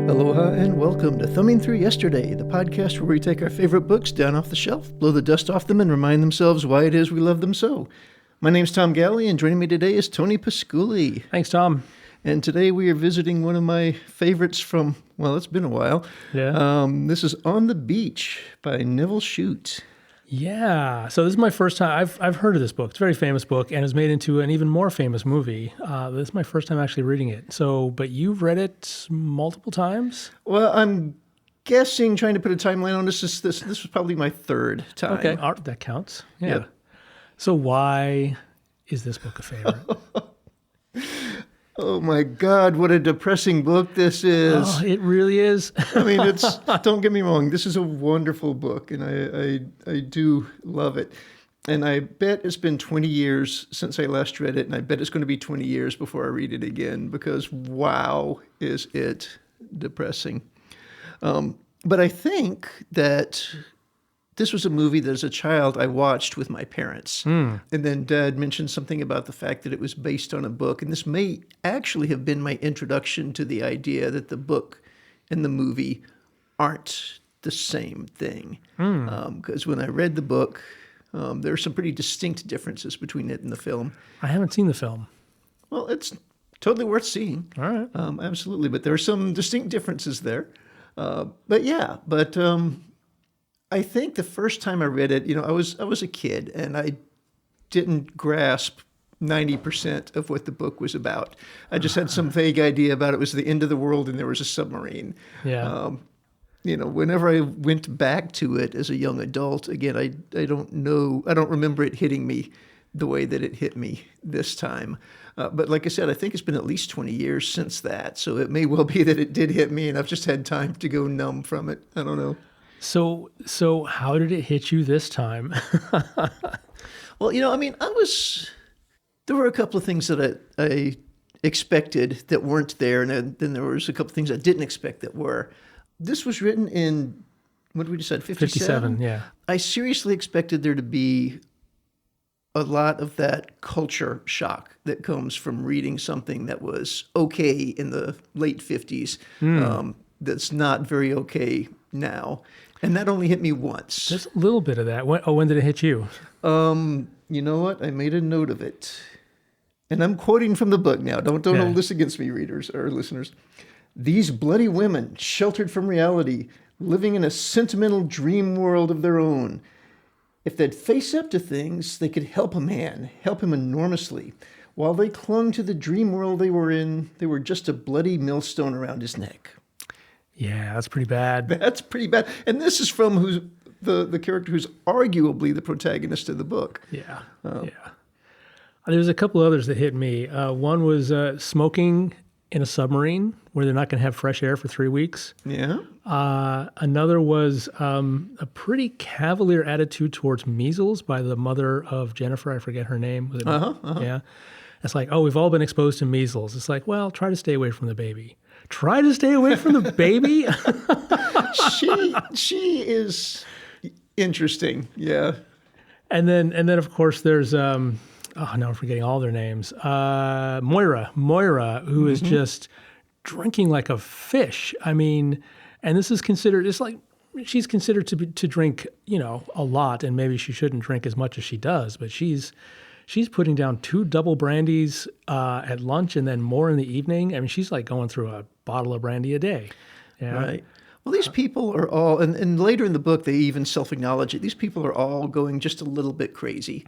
Aloha and welcome to Thumbing Through Yesterday, the podcast where we take our favorite books down off the shelf, blow the dust off them, and remind themselves why it is we love them so. My name's Tom Galley, and joining me today is Tony Pasculi. Thanks, Tom. And today we are visiting one of my favorites from, well, it's been a while. Yeah. This is On the Beach by Nevil Shute. Yeah. So this is my first time. I've heard of this book. It's a very famous book, and it's made into an even more famous movie. This is my first time actually reading it. So, but you've read it multiple times? Well, I'm guessing, trying to put a timeline on this was probably my third time. Okay, that counts. Yeah. Yep. So why is this book a favorite? Oh my God, what a depressing book this is. Oh, it really is. I mean, don't get me wrong, this is a wonderful book, and I do love it. And I bet it's been 20 years since I last read it, and I bet it's going to be 20 years before I read it again, because wow, is it depressing. But I think that this was a movie that as a child I watched with my parents. And then Dad mentioned something about the fact that it was based on a book. And this may actually have been my introduction to the idea that the book and the movie aren't the same thing. Because when I read the book, there are some pretty distinct differences between it and the film. I haven't seen the film. Well, it's totally worth seeing. All right. Absolutely. But there are some distinct differences there. I think the first time I read it, I was a kid and I didn't grasp 90% of what the book was about. I just had some vague idea about it was the end of the world and there was a submarine. Yeah. Whenever I went back to it as a young adult, again, I don't remember it hitting me the way that it hit me this time. But like I said, I think it's been at least 20 years since that. So it may well be that it did hit me and I've just had time to go numb from it. I don't know. So how did it hit you this time? Well, there were a couple of things that I expected that weren't there, and then there was a couple of things I didn't expect that were. This was written in, what did we decide, 57? 57, yeah. I seriously expected there to be a lot of that culture shock that comes from reading something that was okay in the late 50s, that's not very okay now. And that only hit me once. There's a little bit of that. When did it hit you? You know what? I made a note of it. And I'm quoting from the book now. Don't hold this against me, readers or listeners. These bloody women, sheltered from reality, living in a sentimental dream world of their own. If they'd face up to things, they could help a man, help him enormously. While they clung to the dream world they were in, they were just a bloody millstone around his neck. Yeah, that's pretty bad. That's pretty bad. And this is from the character who's arguably the protagonist of the book. Yeah, yeah. There's a couple others that hit me. One was smoking in a submarine where they're not going to have fresh air for 3 weeks. Yeah. Another was a pretty cavalier attitude towards measles by the mother of Jennifer. I forget her name. Was it? Yeah. It's like, we've all been exposed to measles. It's like, well, try to stay away from the baby. Try to stay away from the baby? She is interesting, yeah. And then of course there's now I'm forgetting all their names. Moira, who is just drinking like a fish. I mean, and this is considered, it's like she's considered to drink, a lot, and maybe she shouldn't drink as much as she does, but she's putting down 2 double brandies at lunch and then more in the evening. I mean, she's like going through a bottle of brandy a day. Yeah. Right. Well, these people are all, and later in the book, they even self-acknowledge it. These people are all going just a little bit crazy.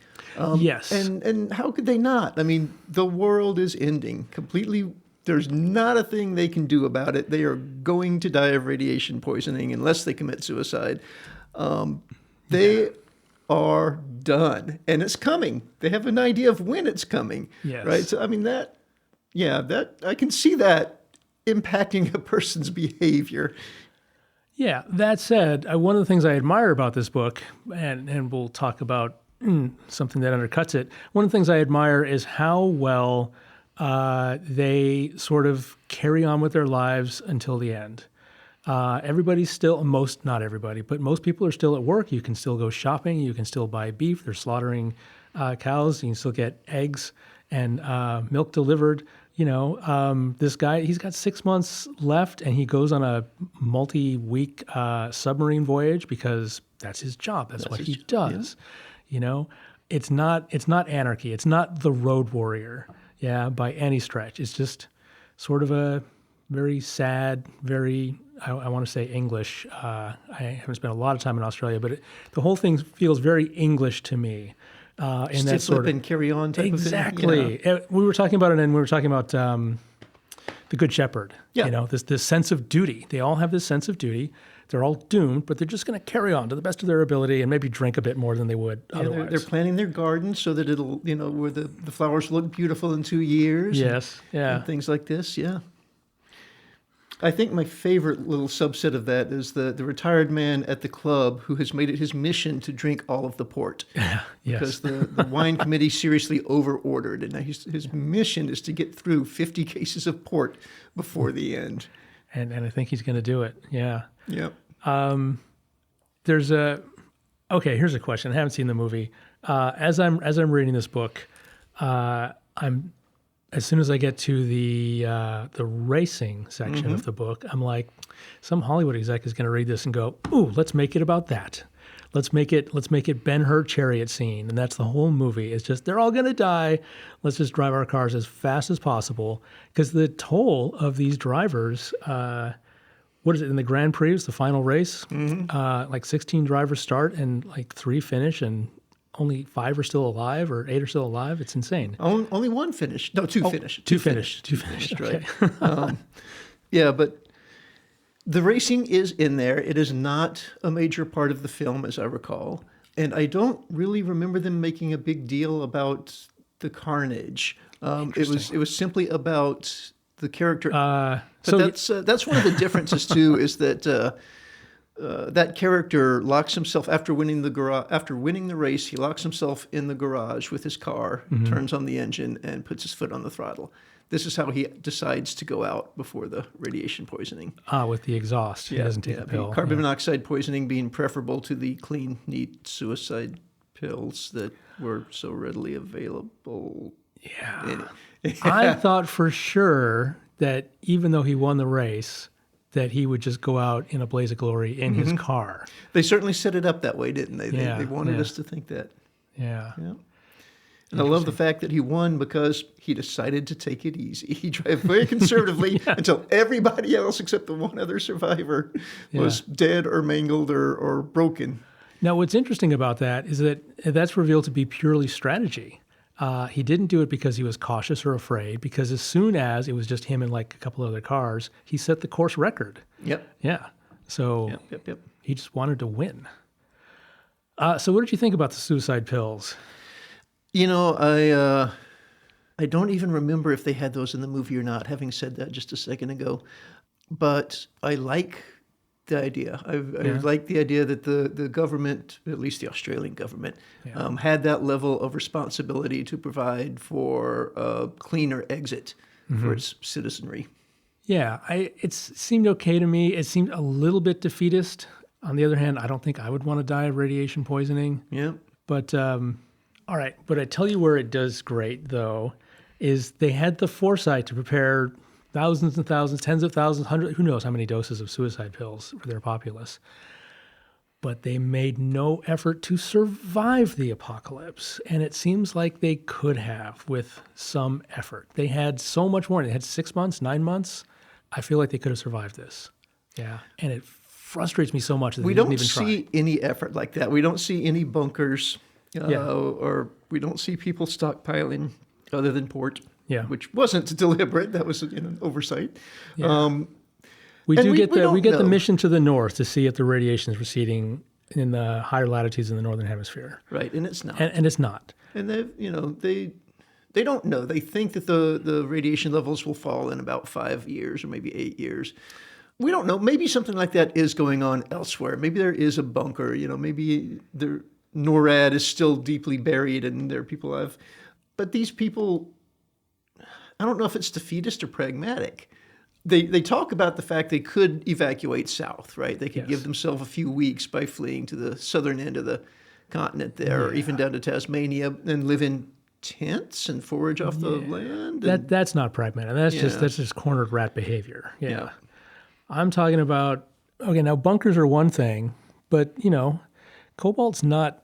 Yes. And how could they not? I mean, the world is ending completely. There's not a thing they can do about it. They are going to die of radiation poisoning unless they commit suicide. They are done, and it's coming. They have an idea of when it's coming. Yes. Right. So I mean that I can see that impacting a person's behavior. Yeah. That said, one of the things I admire about this book, and we'll talk about something that undercuts it. One of the things I admire is how well they sort of carry on with their lives until the end. Everybody's still, not everybody, but most people are still at work. You can still go shopping. You can still buy beef. They're slaughtering cows. You can still get eggs and milk delivered. This guy, he's got 6 months left, and he goes on a multi-week submarine voyage because that's his job. That's what he does. It's not anarchy. It's not the Road Warrior, by any stretch. It's just sort of a very sad, very, I want to say English. I haven't spent a lot of time in Australia, but the whole thing feels very English to me. In that sort of and carry on type exactly. of thing. Yeah. We were talking about it, and we were talking about the Good Shepherd. Yeah. This sense of duty. They all have this sense of duty. They're all doomed, but they're just going to carry on to the best of their ability and maybe drink a bit more than they would otherwise. They're planting their garden so that it'll, where the flowers look beautiful in 2 years. Yes, and things like this, yeah. I think my favorite little subset of that is the retired man at the club who has made it his mission to drink all of the port. Yes. Because the wine committee seriously over-ordered. And now his mission is to get through 50 cases of port before the end. And I think he's going to do it, yeah. Yep. Here's a question. I haven't seen the movie. As I'm reading this book, as soon as I get to the racing section of the book, I'm like, some Hollywood exec is going to read this and go, "Ooh, let's make it about that. Let's make it Ben-Hur chariot scene," and that's the whole movie. It's just they're all going to die. Let's just drive our cars as fast as possible because the toll of these drivers. What is it in the Grand Prix? It's the final race. Like 16 drivers start and like 3 finish, and only 5 are still alive, or 8 are still alive. It's insane. Only 1 finished. No, 2 finished. 2 finished. 2 finished. Right. Okay. Yeah, but the racing is in there. It is not a major part of the film, as I recall, and I don't really remember them making a big deal about the carnage. It was simply about the character. But that's one of the differences too. Is that that character locks himself after winning the race. He locks himself in the garage with his car, turns on the engine, and puts his foot on the throttle. This is how he decides to go out before the radiation poisoning. With the exhaust. He doesn't take the pill. Carbon monoxide poisoning being preferable to the clean, neat suicide pills that were so readily available. Yeah. I thought for sure that even though he won the race, that he would just go out in a blaze of glory in his car. They certainly set it up that way, didn't they? They wanted us to think that. Yeah. And I love the fact that he won because he decided to take it easy. He drove very conservatively until everybody else except the one other survivor was dead or mangled or broken. Now, what's interesting about that is that that's revealed to be purely strategy. He didn't do it because he was cautious or afraid, because as soon as it was just him and like a couple other cars, he set the course record. Yep. Yeah. So Yep. he just wanted to win. So what did you think about the suicide pills? I don't even remember if they had those in the movie or not, having said that just a second ago. But I like the idea. I like the idea that the government, at least the Australian government, had that level of responsibility to provide for a cleaner exit for its citizenry. Yeah, it seemed okay to me. It seemed a little bit defeatist. On the other hand, I don't think I would want to die of radiation poisoning. Yeah. But, all right. But I tell you where it does great, though, is they had the foresight to prepare thousands and thousands, tens of thousands, hundreds, who knows how many doses of suicide pills for their populace. But they made no effort to survive the apocalypse. And it seems like they could have with some effort. They had so much more. They had 6 months, 9 months. I feel like they could have survived this. Yeah. And it frustrates me so much that they didn't even try. We don't see any effort like that. We don't see any bunkers or we don't see people stockpiling other than port. Yeah, which wasn't deliberate. That was an oversight. Yeah. We get the mission to the north to see if the radiation is receding in the higher latitudes in the northern hemisphere. Right, and it's not. And it's not. And they don't know. They think that the radiation levels will fall in about 5 years or maybe 8 years. We don't know. Maybe something like that is going on elsewhere. Maybe there is a bunker. Maybe the NORAD is still deeply buried and there are people alive. But these people, I don't know if it's defeatist or pragmatic. They talk about the fact they could evacuate south, right? They could give themselves a few weeks by fleeing to the southern end of the continent there, or even down to Tasmania, and live in tents and forage off the land. That's not pragmatic. That's Yeah. just cornered rat behavior. Yeah. Yeah. I'm talking about, okay, now bunkers are one thing, but cobalt's not,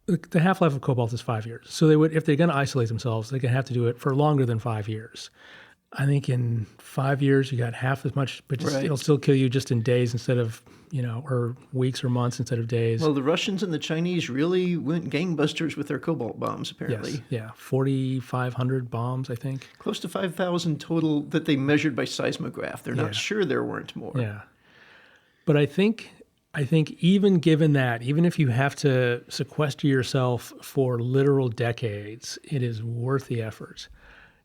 the half-life of cobalt is 5 years. So they would, if they're going to isolate themselves, they're going to have to do it for longer than 5 years. I think in 5 years you got half as much, but Right. it'll still kill you just in days instead of, or weeks or months instead of days. Well, the Russians and the Chinese really went gangbusters with their cobalt bombs, apparently. Yes, yeah, 4,500 bombs, I think. Close to 5,000 total that they measured by seismograph. They're not sure there weren't more. Yeah. But I think even given that, even if you have to sequester yourself for literal decades, it is worth the effort.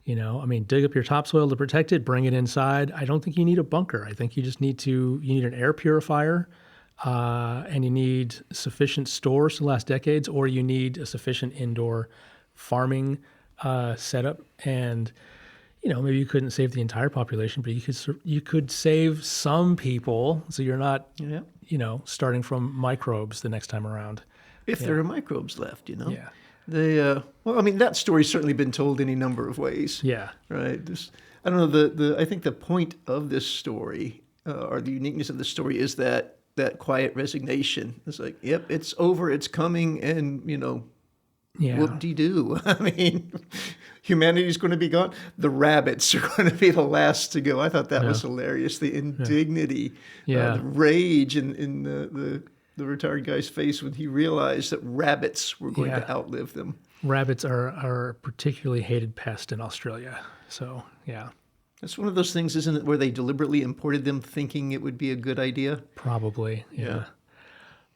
Dig up your topsoil to protect it, bring it inside. I don't think you need a bunker. I think you just need an air purifier, and you need sufficient stores to last decades, or you need a sufficient indoor farming setup. And maybe you couldn't save the entire population, but you could save some people, so you're not starting from microbes the next time around. If there are microbes left, Yeah. That story's certainly been told any number of ways. Yeah. Right. I don't know. I think the point of this story, or the uniqueness of the story, is that quiet resignation. It's like, yep, it's over, it's coming, and whoop-de-doo. Humanity's going to be gone. The rabbits are going to be the last to go. I thought that was hilarious. The indignity, the rage in the retired guy's face when he realized that rabbits were going to outlive them. Rabbits are a particularly hated pest in Australia. So, yeah. It's one of those things, isn't it, where they deliberately imported them thinking it would be a good idea? Probably, yeah.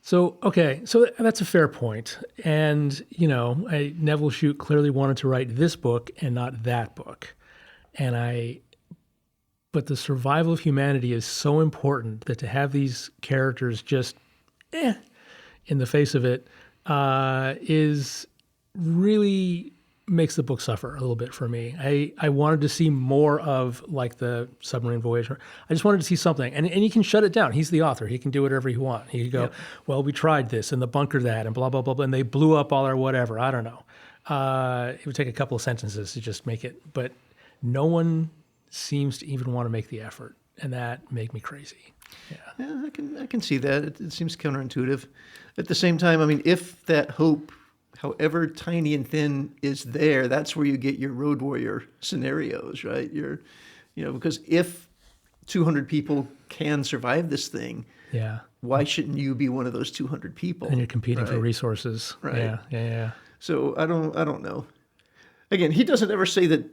So that's a fair point. And, Nevil Shute clearly wanted to write this book and not that book. But the survival of humanity is so important that to have these characters just in the face of it is really makes the book suffer a little bit for me. I wanted to see more of like the submarine voyage. I just wanted to see something. And he can shut it down. He's the author. He can do whatever he wants. He could go, well, we tried this and the bunker that and blah, blah, blah, blah, and they blew up all our whatever. I don't know. It would take a couple of sentences to just make it. But no one seems to even want to make the effort. And that made me crazy. Yeah, I can see that. It seems counterintuitive. At the same time, if that hope, however tiny and thin, is there, that's where you get your road warrior scenarios, right? Because if 200 people can survive this thing, why shouldn't you be one of those 200 people? And you're competing for resources. Right. Yeah. So I don't know. Again, he doesn't ever say that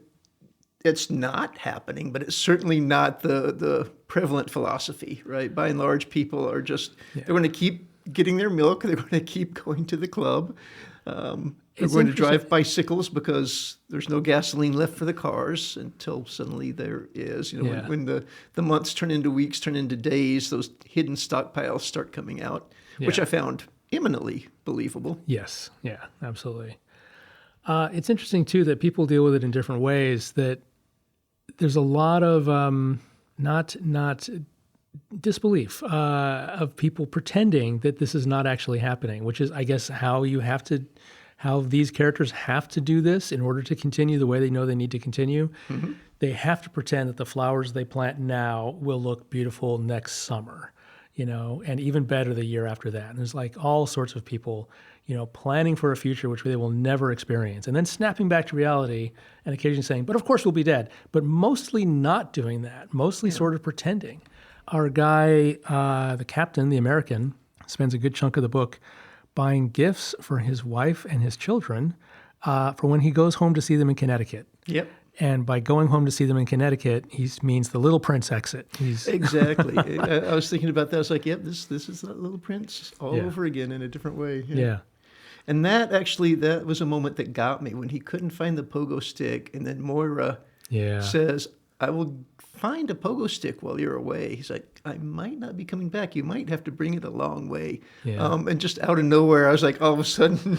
it's not happening, but it's certainly not the prevalent philosophy, right? By and large, people are just, they're going to keep getting their milk. They're going to keep going to the club. They're going to drive bicycles because there's no gasoline left for the cars until suddenly there is. When the months turn into weeks, turn into days, those hidden stockpiles start coming out, which I found eminently believable. Yes. Yeah, absolutely. It's interesting, too, that people deal with it in different ways, that there's a lot of not disbelief of people pretending that this is not actually happening, which is, I guess, how these characters have to do this in order to continue the way they know they need to continue. Mm-hmm. They have to pretend that the flowers they plant now will look beautiful next summer, and even better the year after that. And there's like all sorts of people, planning for a future which they will never experience, and then snapping back to reality and occasionally saying, but of course we'll be dead, but mostly not doing that, mostly sort of pretending. Our guy, the captain, the American, spends a good chunk of the book buying gifts for his wife and his children for when he goes home to see them in Connecticut. Yep. And by going home to see them in Connecticut, he means the Little Prince exit. Exactly. I was thinking about that. I was like, yep, this is that Little Prince all over again in a different way. Yeah. And that was a moment that got me when he couldn't find the pogo stick. And then Moira says, I will find a pogo stick while you're away. He's like, I might not be coming back. You might have to bring it a long way. Yeah. And just out of nowhere, I was like, all of a sudden,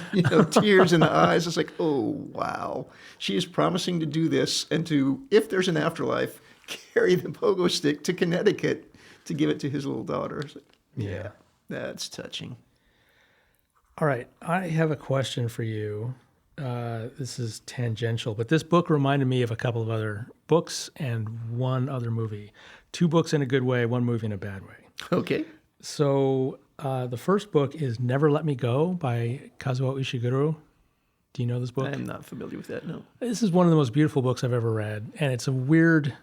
tears in the eyes. I was like, oh, wow. She is promising to do this and to, if there's an afterlife, carry the pogo stick to Connecticut to give it to his little daughter. I was like, yeah, that's touching. All right. I have a question for you. this is tangential, but this book reminded me of a couple of other books and one other movie. 2 books in a good way, 1 movie in a bad way. Okay. So the first book is Never Let Me Go by Kazuo Ishiguro. Do you know this book? I'm not familiar with that, no. This is one of the most beautiful books I've ever read, and it's a weird,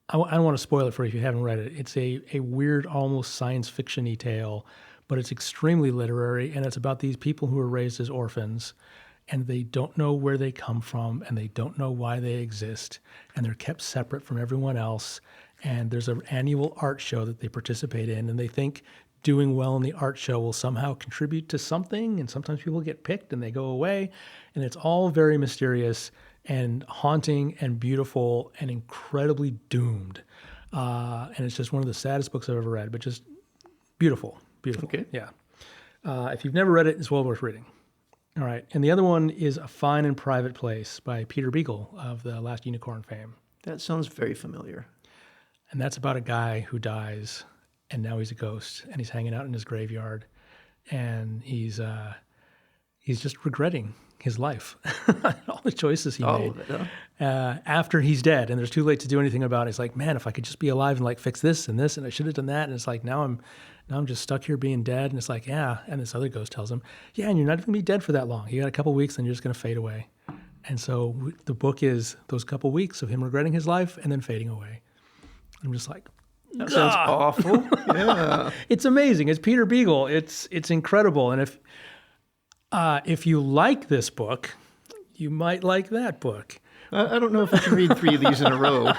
I don't want to spoil it for you if you haven't read it. It's a weird, almost science fiction-y tale, but it's extremely literary, and it's about these people who are raised as orphans, and they don't know where they come from, and they don't know why they exist, and they're kept separate from everyone else, and there's an annual art show that they participate in, and they think doing well in the art show will somehow contribute to something, and sometimes people get picked and they go away, and it's all very mysterious and haunting and beautiful and incredibly doomed. And it's just one of the saddest books I've ever read, but just beautiful. Okay. Yeah. If you've never read it, it's well worth reading. All right. And the other one is A Fine and Private Place by Peter Beagle of the Last Unicorn fame. That sounds very familiar. And that's about a guy who dies, and now he's a ghost, and he's hanging out in his graveyard, and he's just regretting his life, all the choices he made. After he's dead, and there's too late to do anything about it. He's like, man, if I could just be alive and like fix this, and I should have done that. And it's like, now I'm just stuck here being dead. And it's like, yeah. And this other ghost tells him, yeah, and you're not even gonna be dead for that long. You got a couple weeks, and you're just gonna fade away. And so the book is those couple weeks of him regretting his life and then fading away. I'm just like, that sounds awful. Yeah. It's amazing. It's Peter Beagle. It's incredible. And if you like this book, you might like that book. I don't know if I can read 3 of these in a row.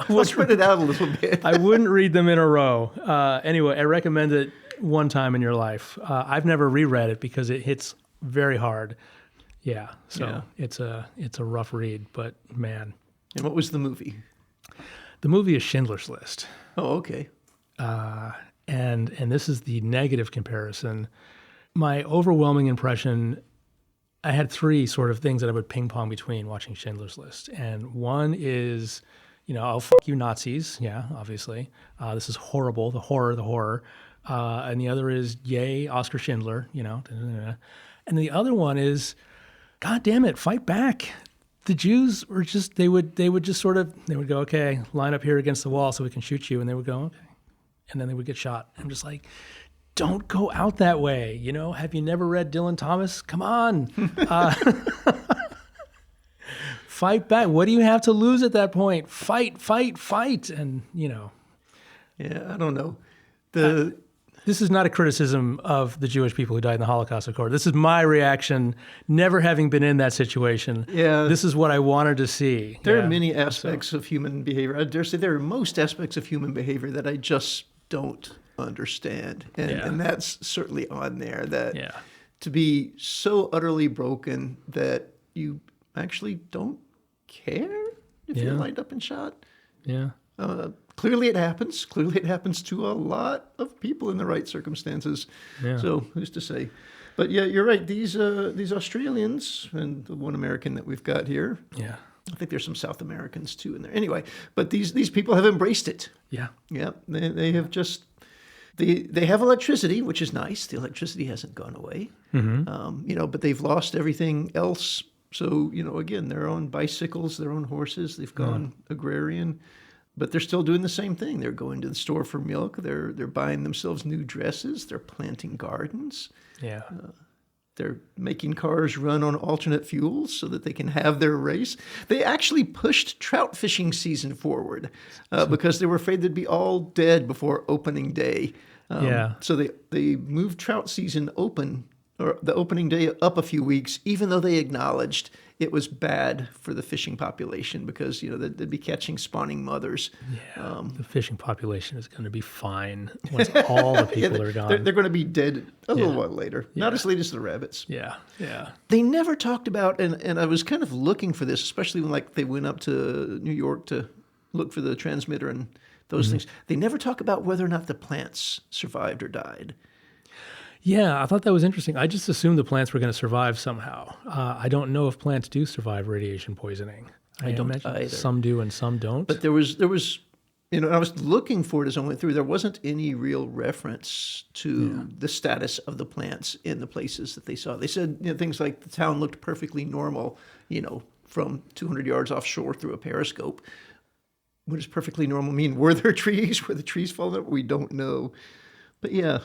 We'll spread it out a little bit. I wouldn't read them in a row. Anyway, I recommend it one time in your life. I've never reread it because it hits very hard. Yeah, so it's a rough read, but man. And what was the movie? The movie is Schindler's List. Oh, okay. And this is the negative comparison. My overwhelming impression, I had 3 sort of things that I would ping pong between watching Schindler's List. And one is, oh, fuck you Nazis. Yeah, obviously. This is horrible, the horror. And the other is, yay, Oscar Schindler, And the other one is, God damn it, fight back. The Jews were just, they would go, okay, line up here against the wall so we can shoot you. And they would go, okay. And then they would get shot. I'm just like, don't go out that way. Have you never read Dylan Thomas? Come on. Fight back. What do you have to lose at that point? Fight. And, Yeah, I don't know. This is not a criticism of the Jewish people who died in the Holocaust, of course. This is my reaction, never having been in that situation. Yeah. This is what I wanted to see. There are many aspects of human behavior. I dare say there are most aspects of human behavior that I just don't understand. And that's certainly on there, that to be so utterly broken that you actually don't care if you're lined up and shot. Yeah. Clearly it happens. Clearly it happens to a lot of people in the right circumstances. Yeah. So who's to say? But yeah, you're right. These Australians and the one American that we've got here. Yeah. I think there's some South Americans too in there. Anyway, but these people have embraced it. Yeah. Yeah. They have just they have electricity, which is nice. The electricity hasn't gone away. Mm-hmm. But they've lost everything else. So again, their own bicycles, their own horses. They've gone agrarian. But they're still doing the same thing. They're going to the store for milk. They're buying themselves new dresses. They're planting gardens. Yeah. They're making cars run on alternate fuels so that they can have their race. They actually pushed trout fishing season forward because they were afraid they'd be all dead before opening day. So they moved trout season or the opening day up a few weeks, even though they acknowledged it was bad for the fishing population because, they'd be catching spawning mothers. Yeah, the fishing population is going to be fine once all the people are gone. They're going to be dead a little while later. Not as late as the rabbits. Yeah. They never talked about, and I was kind of looking for this, especially when they went up to New York to look for the transmitter and those things. They never talk about whether or not the plants survived or died. Yeah, I thought that was interesting. I just assumed the plants were going to survive somehow. I don't know if plants do survive radiation poisoning. I don't either. Some do and some don't. But there was I was looking for it as I went through. There wasn't any real reference to the status of the plants in the places that they saw. They said things like the town looked perfectly normal, from 200 yards offshore through a periscope. What does perfectly normal mean? Were there trees? Were the trees falling up? We don't know. But yeah,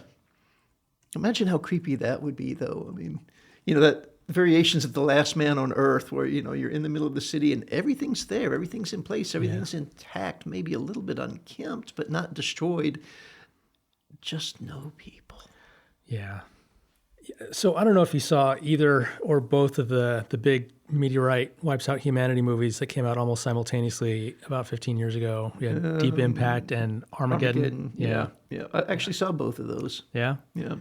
imagine how creepy that would be, though. I mean, that variations of The Last Man on Earth, where you're in the middle of the city and everything's there, everything's in place, everything's intact, maybe a little bit unkempt, but not destroyed. Just no people. Yeah. So I don't know if you saw either or both of the big meteorite wipes out humanity movies that came out almost simultaneously about 15 years ago. We had Deep Impact and Armageddon. Yeah. I actually saw both of those. Yeah. Yeah.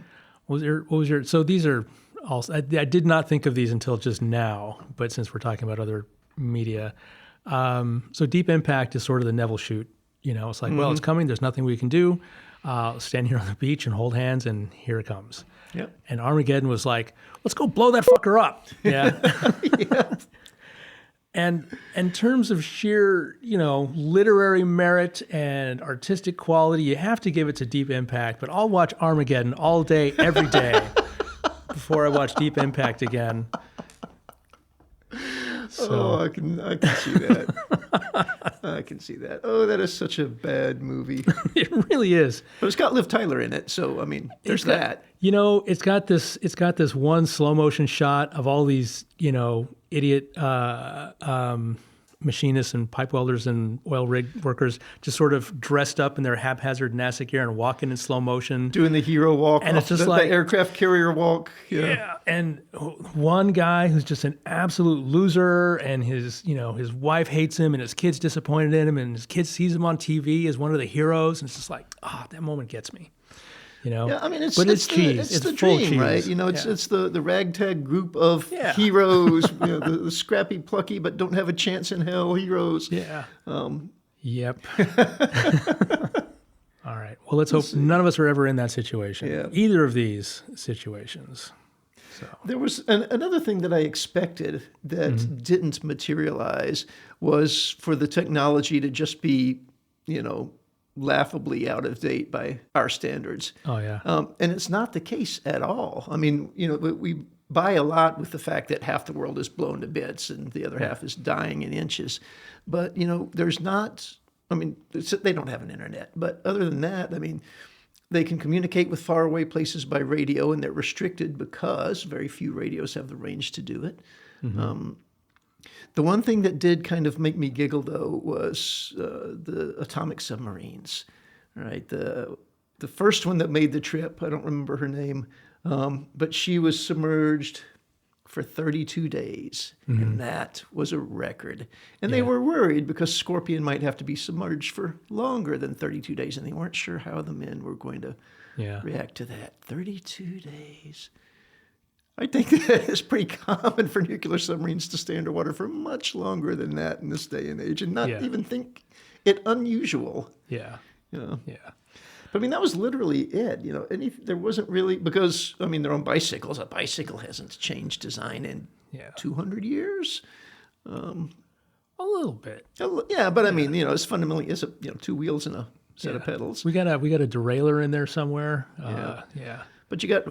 What was your? So these are also. I did not think of these until just now, but since we're talking about other media, so Deep Impact is sort of the Nevil Shute. It's like, well, it's coming. There's nothing we can do. Stand here on the beach and hold hands, and here it comes. Yep. And Armageddon was like, let's go blow that fucker up. Yeah. Yeah. And in terms of sheer, literary merit and artistic quality, you have to give it to Deep Impact. But I'll watch Armageddon all day, every day, before I watch Deep Impact again. So. I can see that. I can see that. Oh, that is such a bad movie. It really is. But it's got Liv Tyler in it, so I mean, there's that. It's got this one slow motion shot of all these, idiot machinists and pipe welders and oil rig workers just sort of dressed up in their haphazard NASA gear and walking in slow motion, doing the hero walk, and it's just like the aircraft carrier walk. Yeah, and one guy who's just an absolute loser, and his wife hates him, and his kid's disappointed in him, and his kid sees him on TV as one of the heroes, and it's just like, that moment gets me. Yeah, I mean, it's cheese. It's the full dream, cheese. right? It's the ragtag group of heroes, the scrappy, plucky, but don't have a chance in hell heroes. Yeah. Yep. All right. Well, let's hope none of us are ever in that situation. Yeah. Either of these situations. So. There was another thing that I expected that didn't materialize was for the technology to just be, laughably out of date by our standards. Oh, yeah. And it's not the case at all. I mean, we buy a lot with the fact that half the world is blown to bits and the other half is dying in inches. But, there's not, they don't have an internet. But other than that, they can communicate with faraway places by radio, and they're restricted because very few radios have the range to do it. The one thing that did kind of make me giggle, though, was the atomic submarines. Right, the first one that made the trip, I don't remember her name, but she was submerged for 32 days, and that was a record. And they were worried because Scorpion might have to be submerged for longer than 32 days, and they weren't sure how the men were going to react to that. 32 days. I think that it's pretty common for nuclear submarines to stay underwater for much longer than that in this day and age, and not even think it unusual. Yeah. Yeah. But that was literally it. There wasn't really, because they're on bicycles. A bicycle hasn't changed design in 200 years. A little bit. Yeah, but it's fundamentally two wheels and a set of pedals. We got a derailleur in there somewhere. But you got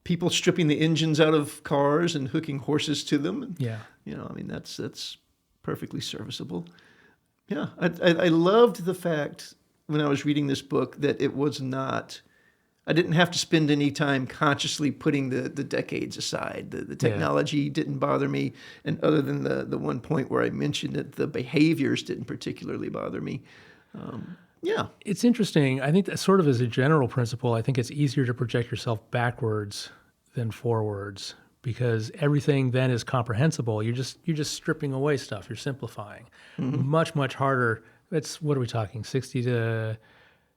people stripping the engines out of cars and hooking horses to them. That's perfectly serviceable. Yeah, I loved the fact when I was reading this book that it was not, I didn't have to spend any time consciously putting the decades aside. The technology didn't bother me, and other than the one point where I mentioned it, the behaviors didn't particularly bother me. It's interesting. I think that sort of as a general principle, I think it's easier to project yourself backwards than forwards, because everything then is comprehensible. You're just stripping away stuff. You're simplifying. Much, much harder. What are we talking? 60 to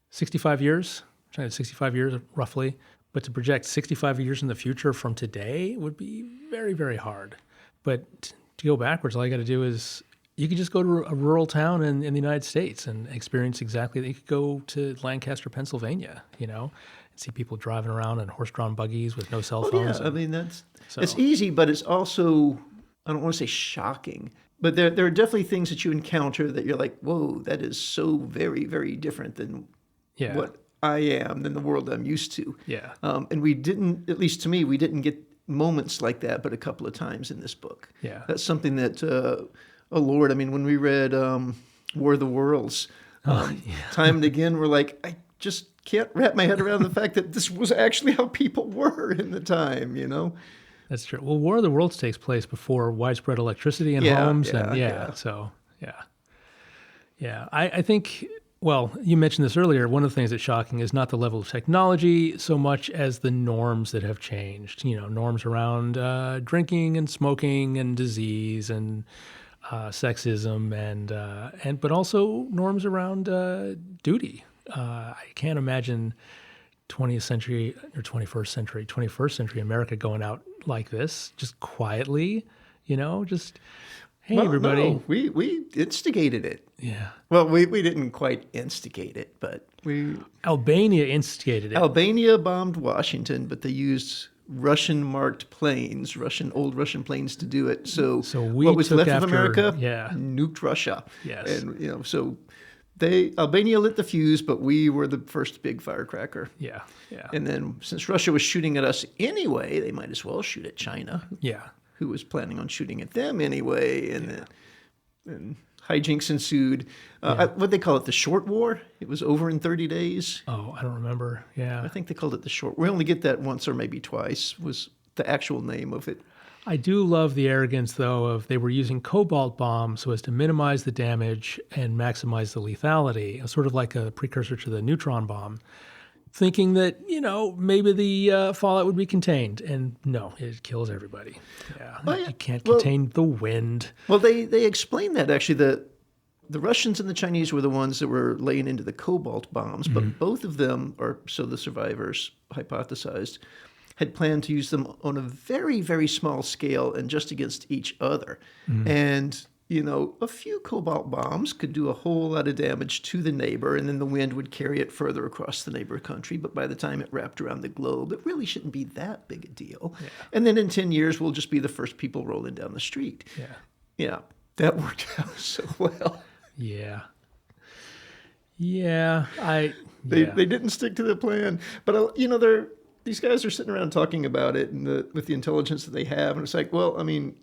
65 years? I'm trying to 65 years roughly. But to project 65 years in the future from today would be very, very hard. But to go backwards, all you got to do is, you could just go to a rural town in the United States and experience exactly that. You could go to Lancaster, Pennsylvania, and see people driving around in horse-drawn buggies with no cell phones. Yeah, it's easy, but it's also, I don't want to say shocking, But there are definitely things that you encounter that you're like, whoa, that is so very, very different than Yeah. what I am, than the world I'm used to. Yeah. And we didn't, at least to me, we didn't get moments like that but a couple of times in this book. Yeah. That's something that, oh Lord, I mean, when we read War of the Worlds, time and again, we're like, I just can't wrap my head around the fact that this was actually how people were in the time, you know? That's true. Well, War of the Worlds takes place before widespread electricity in Yeah, homes. yeah, And yeah. so, yeah. Yeah. I think, well, you mentioned this earlier. One of the things that's shocking is not the level of technology so much as the norms that have changed. You know, norms around drinking and smoking and disease and sexism and but also norms around duty. I can't imagine 20th century or 21st century America going out like this, just quietly, you know, just, hey, Well, everybody. no, we instigated it. Yeah. Well, we didn't quite instigate it, but Albania instigated it. Albania bombed Washington, but they used Russian-marked planes, old Russian planes to do it. So we what was took left of after- America? yeah. Nuked Russia. Yes. And so Albania lit the fuse, but we were the first big firecracker. Yeah. Yeah. And then since Russia was shooting at us anyway, they might as well shoot at China, Yeah. who was planning on shooting at them anyway. And hijinks ensued. What they call it, the short war? It was over in 30 days. Oh, I don't remember. Yeah. I think they called it the short. We only get that once or maybe twice was the actual name of it. I do love the arrogance, though, of they were using cobalt bombs so as to minimize the damage and maximize the lethality, sort of like a precursor to the neutron bomb, thinking that, you know, maybe the fallout would be contained. And no, it kills everybody. Yeah. Oh, yeah. You can't Well- contain the wind. Well, they explained that actually. The Russians and the Chinese were the ones that were laying into the cobalt bombs, but both of them, or so the survivors hypothesized, had planned to use them on a very, very small scale and just against each other. And, you know, a few cobalt bombs could do a whole lot of damage to the neighbor, and then the wind would carry it further across the neighbor country. But by the time it wrapped around the globe, it really shouldn't be that big a deal. Yeah. And then in 10 years, we'll just be the first people rolling down the street. Yeah. Yeah, that worked out so well. Yeah. Yeah. They didn't stick to the plan. But, you know, these guys are sitting around talking about it and with the intelligence that they have. And it's like, well, I mean,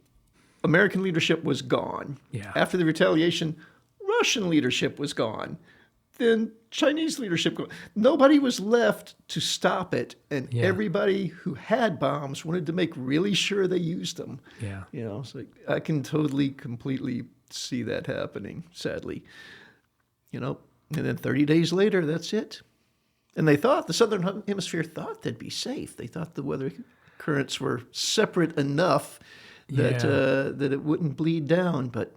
American leadership was gone. Yeah. After the retaliation, Russian leadership was gone. Then Chinese leadership gone. Nobody was left to stop it. And everybody who had bombs wanted to make really sure they used them. Yeah. You know, it's like, I can totally, completely see that happening, sadly. You know, and then 30 days later, that's it. And they thought, the Southern Hemisphere thought they'd be safe. They thought the weather currents were separate enough that that it wouldn't bleed down. But,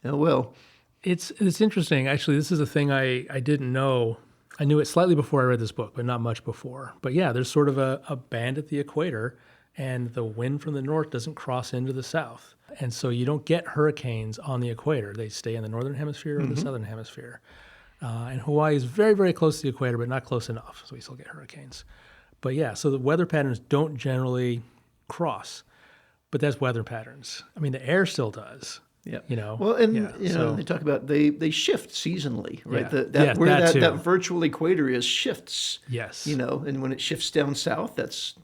oh well. It's interesting. Actually, this is a thing I didn't know. I knew it slightly before I read this book, but not much before. But yeah, there's sort of a band at the equator, and the wind from the north doesn't cross into the south. And so you don't get hurricanes on the equator. They stay in the northern hemisphere or the southern hemisphere. And Hawaii is very, very close to the equator, but not close enough, so we still get hurricanes. But yeah, so the weather patterns don't generally cross, but that's weather patterns. I mean, the air still does. Yeah. You know. Well, and yeah, so they talk about they shift seasonally, right? Yeah. That too. That virtual equator is shifts. Yes. You know, and when it shifts down south, that's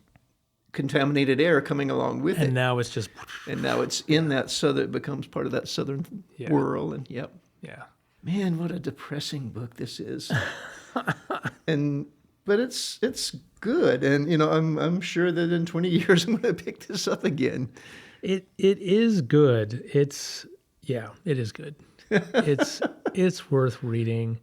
contaminated air coming along with it. And now it's just. And now it's in that southern, it becomes part of that southern whirl. And Yeah. Man, what a depressing book this is. But it's good, and you know, I'm sure that in 20 years I'm going to pick this up again. It is good. It is good. It's worth reading.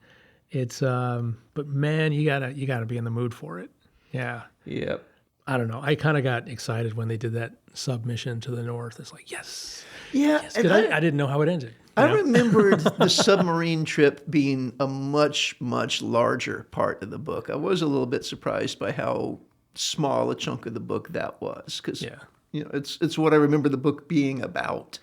But man, you gotta be in the mood for it. Yeah. Yep. I don't know. I kind of got excited when they did that submission to the north. It's like, yes. Yeah. Yes. 'Cause I didn't know how it ended. I remembered the submarine trip being a much, much larger part of the book. I was a little bit surprised by how small a chunk of the book that was, because you know, it's what I remember the book being about.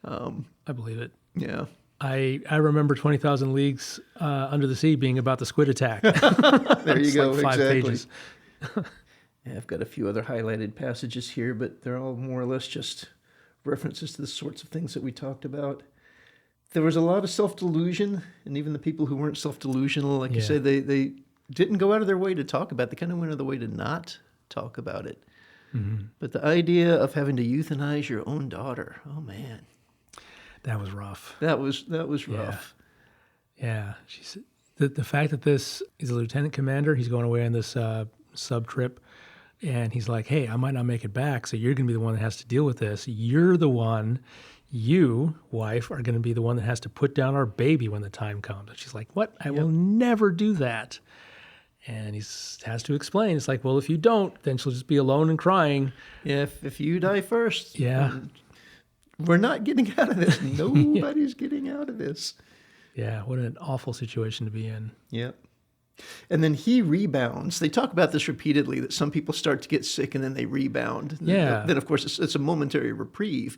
I believe it. Yeah. I remember 20,000 Leagues Under the Sea being about the squid attack. There you go. Like 5 exactly. pages. Yeah, I've got a few other highlighted passages here, but they're all more or less just references to the sorts of things that we talked about. there was a lot of self-delusion, and even the people who weren't self-delusional, like you Yeah. said, they didn't go out of their way to talk about it. They kind of went out of the way to not talk about it. But the idea of having to euthanize your own daughter, oh man, That was rough. that was Yeah. rough. Yeah. She's the fact that this is a lieutenant commander, he's going away on this sub trip, and he's like, hey, I might not make it back, so you're going to be the one that has to deal with this. You're the one, you, wife, are going to be the one that has to put down our baby when the time comes. And she's like, what? I will never do that. And he has to explain. It's like, well, if you don't, then she'll just be alone and crying. Yeah, if you die first, Yeah. we're not getting out of this. Nobody's getting out of this. Yeah, what an awful situation to be in. Yep. And then he rebounds. They talk about this repeatedly, that some people start to get sick and then they rebound. Yeah. Then, of course, it's a momentary reprieve.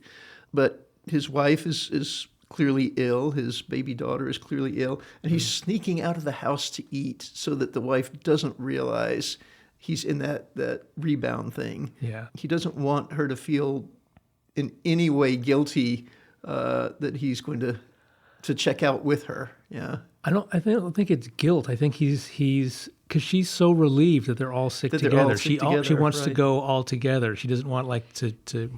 But his wife is clearly ill. His baby daughter is clearly ill. And he's sneaking out of the house to eat so that the wife doesn't realize he's in that rebound thing. Yeah. He doesn't want her to feel in any way guilty that he's going to check out with her. Yeah. I don't think it's guilt. I think he's because she's so relieved that they're all sick That they're together. all sick She together, wants to right. go all together. She doesn't want like to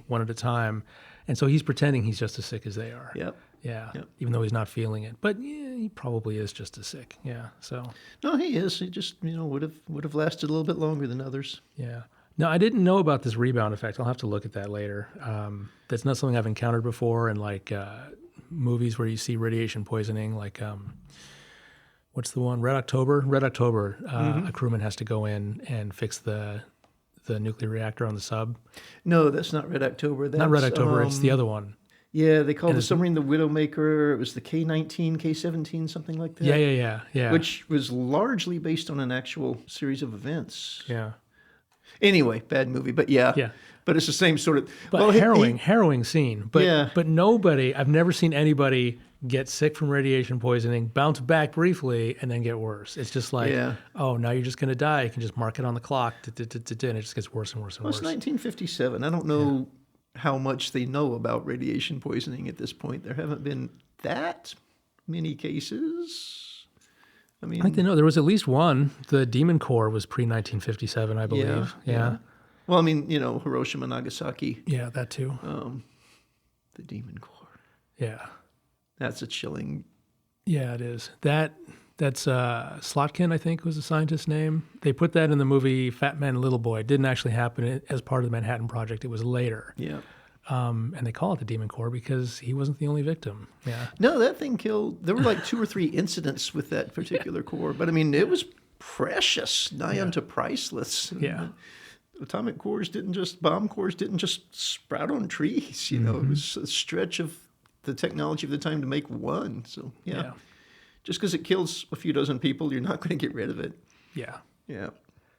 one at a time. And so he's pretending he's just as sick as they are. Yep. Yeah. Yep. Even though he's not feeling it. But yeah, he probably is just as sick. Yeah. So No, he is. He just, would have lasted a little bit longer than others. yeah. No, I didn't know about this rebound effect. I'll have to look at that later. That's not something I've encountered before in like movies where you see radiation poisoning, like what's the one? Red October. Red October. A crewman has to go in and fix the nuclear reactor on the sub. No, that's not Red October. That's, Not Red October. It's the other one. Yeah, they called the submarine the Widowmaker. It was the K-19, K-17, something like that. Yeah. Which was largely based on an actual series of events. Yeah. Anyway, bad movie, but yeah. Yeah. But it's the same sort of... But harrowing scene. But Yeah. but nobody, I've never seen anybody get sick from radiation poisoning, bounce back briefly, and then get worse. It's just like, Yeah. oh, now you're just going to die. You can just mark it on the clock, and it just gets worse and worse and Well, it's worse. 1957. I don't know how much they know about radiation poisoning at this point. There haven't been that many cases. I mean... I think they know there was at least one. The Demon Core was pre-1957, I believe. Yeah. Well, I mean, Hiroshima, Nagasaki, Yeah, that too. the Demon Core. Yeah. That's a chilling... Yeah, it is. That's Slotkin, I think, was the scientist's name. They put that in the movie Fat Man and Little Boy. It didn't actually happen as part of the Manhattan Project. It was later. Yeah. And they call it the Demon Core because he wasn't the only victim. Yeah. No, that thing killed... There were like 2 or 3 incidents with that particular core. But, I mean, it was precious, nigh unto priceless. Yeah. Atomic cores bomb cores didn't just sprout on trees, It was a stretch of the technology of the time to make one. So, yeah. Just because it kills a few dozen people, you're not going to get rid of it. Yeah. Yeah.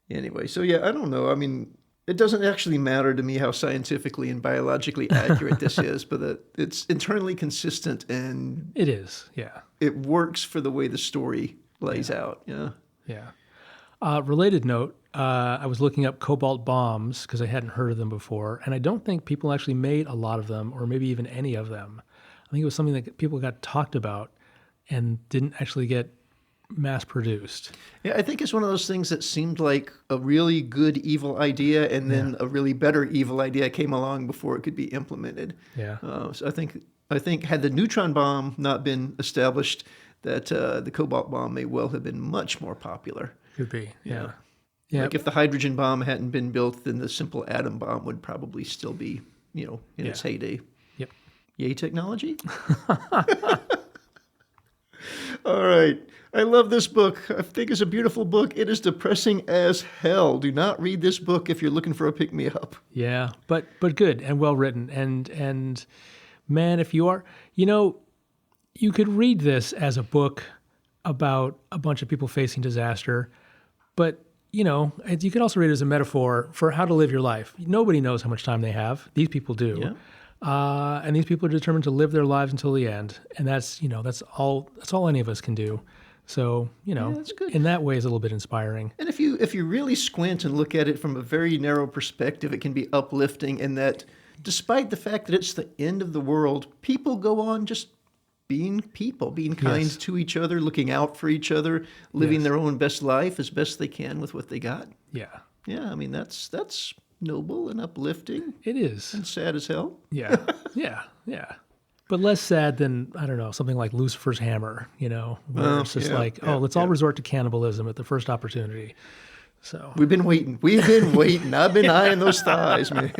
Anyway, so yeah, I don't know. I mean, it doesn't actually matter to me how scientifically and biologically accurate this is, but it's internally consistent and It is. Yeah. it works for the way the story lays out. Yeah. Yeah. Related note, I was looking up cobalt bombs because I hadn't heard of them before, and I don't think people actually made a lot of them or maybe even any of them. I think it was something that people got talked about and didn't actually get mass produced. Yeah, I think it's one of those things that seemed like a really good evil idea, and then a really better evil idea came along before it could be implemented. Yeah. So I think had the neutron bomb not been established, that the cobalt bomb may well have been much more popular. Could be. Yeah. Like if the hydrogen bomb hadn't been built, then the simple atom bomb would probably still be, in its heyday. Yep. Yay, technology. All right. I love this book. I think it's a beautiful book. It is depressing as hell. Do not read this book if you're looking for a pick-me-up. Yeah, but good and well written. And man, if you are, you could read this as a book about a bunch of people facing disaster, but you could also read it as a metaphor for how to live your life. Nobody knows how much time they have. These people do. Yeah. And these people are determined to live their lives until the end. And that's all any of us can do. So, that's good. in that way, it's a little bit inspiring. And if you really squint and look at it from a very narrow perspective, it can be uplifting in that despite the fact that it's the end of the world, people go on just being people, being kind Yes. to each other, looking out for each other, living Yes. their own best life as best they can with what they got. Yeah, Yeah, I mean, that's noble and uplifting it is. and sad as hell. Yeah, yeah. But less sad than, I don't know, something like Lucifer's Hammer, where it's just let's all resort to cannibalism at the first opportunity. So We've been waiting. I've been eyeing those thighs, man.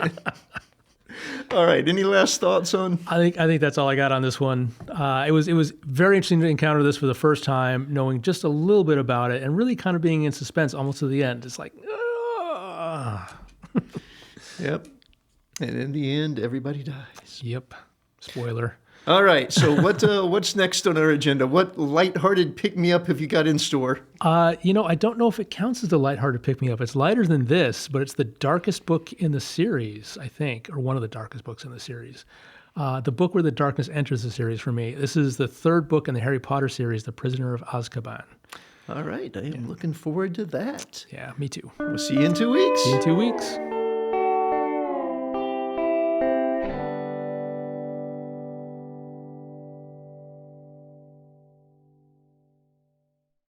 All right. Any last thoughts on? I think that's all I got on this one. It was very interesting to encounter this for the first time, knowing just a little bit about it, and really kind of being in suspense almost to the end. It's like, Yep. And in the end, everybody dies. Yep. Spoiler. All right. So what's next on our agenda? What lighthearted pick-me-up have you got in store? I don't know if it counts as the lighthearted pick-me-up. It's lighter than this, but it's the darkest book in the series, I think, or one of the darkest books in the series. The book where the darkness enters the series for me. This is the third book in the Harry Potter series, The Prisoner of Azkaban. All right. I am looking forward to that. Yeah, me too. We'll see you in 2 weeks. See you in 2 weeks.